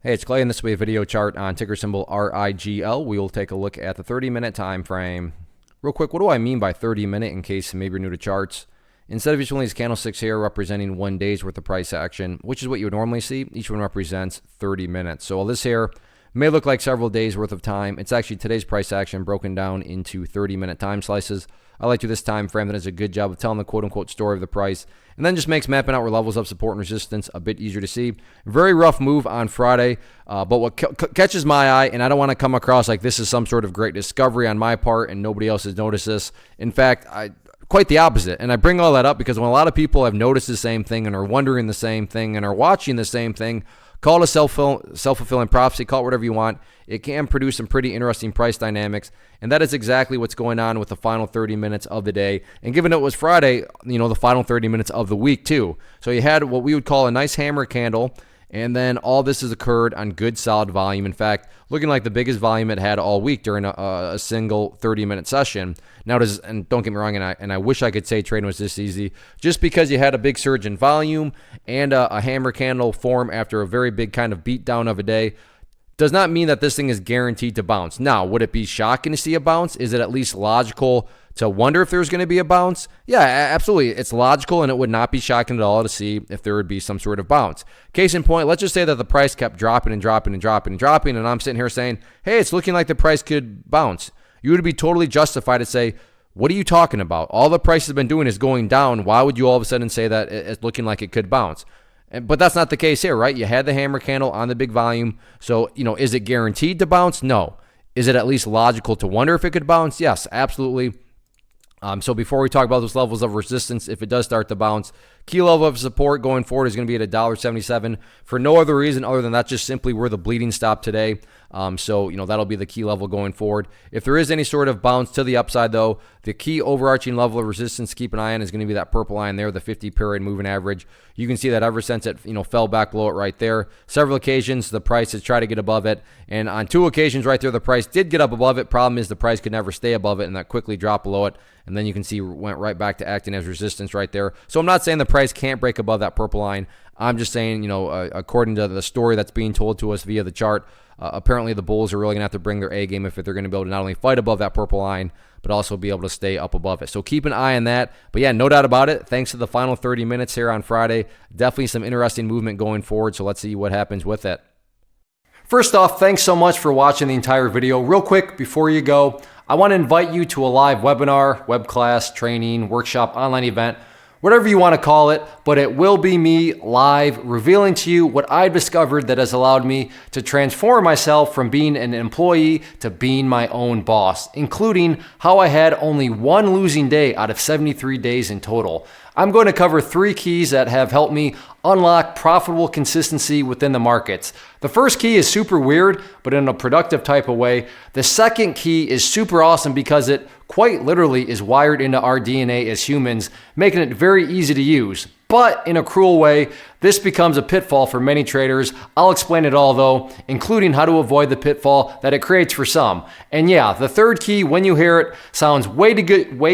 Hey, it's Clay, and this will be a video chart on ticker symbol RIGL. We will take a look at the 30-minute time frame. Real quick, what do I mean by 30-minute in case maybe you're new to charts? Instead of each one of these candlesticks here representing 1 day's worth of price action, which is what you would normally see, each one represents 30 minutes. So while this here may look like several days worth of time, it's actually today's price action broken down into 30-minute time slices. I like to this time frame that does a good job of telling the quote-unquote story of the price, and then just makes mapping out where levels of support and resistance a bit easier to see. Very rough move on Friday, but what catches my eye, and I don't want to come across like this is some sort of great discovery on my part and nobody else has noticed this. In fact, quite the opposite. And I bring all that up because when a lot of people have noticed the same thing and are wondering the same thing and are watching the same thing, call it a self-fulfilling prophecy, call it whatever you want. It can produce some pretty interesting price dynamics, and that is exactly what's going on with the final 30 minutes of the day. And given it was Friday, the final 30 minutes of the week too. So you had what we would call a nice hammer candle, and then all this has occurred on good solid volume. In fact, looking like the biggest volume it had all week during a single 30-minute session. Now, and don't get me wrong, and I wish I could say trading was this easy. Just because you had a big surge in volume and a hammer candle form after a very big kind of beatdown of a day does not mean that this thing is guaranteed to bounce. Now, would it be shocking to see a bounce? Is it at least logical to wonder if there's going to be a bounce? Yeah, absolutely. It's logical, and it would not be shocking at all to see if there would be some sort of bounce. Case in point, let's just say that the price kept dropping and dropping and dropping and dropping, and I'm sitting here saying, hey, it's looking like the price could bounce. You would be totally justified to say, what are you talking about? All the price has been doing is going down. Why would you all of a sudden say that it's looking like it could bounce? But that's not the case here, right? You had the hammer candle on the big volume. So, is it guaranteed to bounce? No. Is it at least logical to wonder if it could bounce? Yes, absolutely. So before we talk about those levels of resistance, if it does start to bounce, key level of support going forward is going to be at $1.77 for no other reason other than that's just simply where the bleeding stopped today. So that'll be the key level going forward. If there is any sort of bounce to the upside, though, the key overarching level of resistance to keep an eye on is going to be that purple line there, the 50-period moving average. You can see that ever since it fell back below it right there. Several occasions the price has tried to get above it, and on 2 occasions right there the price did get up above it. Problem is the price could never stay above it, and that quickly dropped below it. And then you can see went right back to acting as resistance right there. So I'm not saying the price can't break above that purple line. I'm just saying, according to the story that's being told to us via the chart, apparently the bulls are really going to have to bring their A game if they're going to be able to not only fight above that purple line, but also be able to stay up above it. So keep an eye on that. But yeah, no doubt about it. Thanks to the final 30 minutes here on Friday, definitely some interesting movement going forward. So let's see what happens with it. First off, thanks so much for watching the entire video. Real quick, before you go, I want to invite you to a live webinar, web class, training, workshop, online event, whatever you want to call it, but it will be me live revealing to you what I've discovered that has allowed me to transform myself from being an employee to being my own boss, including how I had only 1 losing day out of 73 days in total. I'm going to cover 3 keys that have helped me unlock profitable consistency within the markets. The first key is super weird, but in a productive type of way. The second key is super awesome because it quite literally is wired into our DNA as humans, making it very easy to use. But in a cruel way, this becomes a pitfall for many traders. I'll explain it all though, including how to avoid the pitfall that it creates for some. And yeah, the third key, when you hear it, sounds way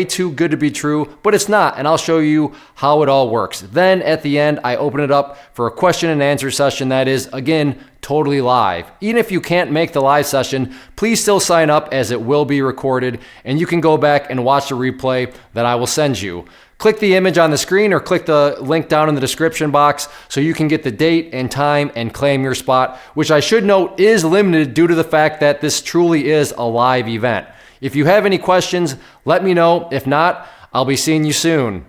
too good to be true, but it's not, and I'll show you how it all works. Then at the end, I open it up for a question and answer session that is, again, totally live. Even if you can't make the live session, please still sign up as it will be recorded, and you can go back and watch the replay that I will send you. Click the image on the screen or click the link down in the description box so you can get the date and time and claim your spot, which I should note is limited due to the fact that this truly is a live event. If you have any questions, let me know. If not, I'll be seeing you soon.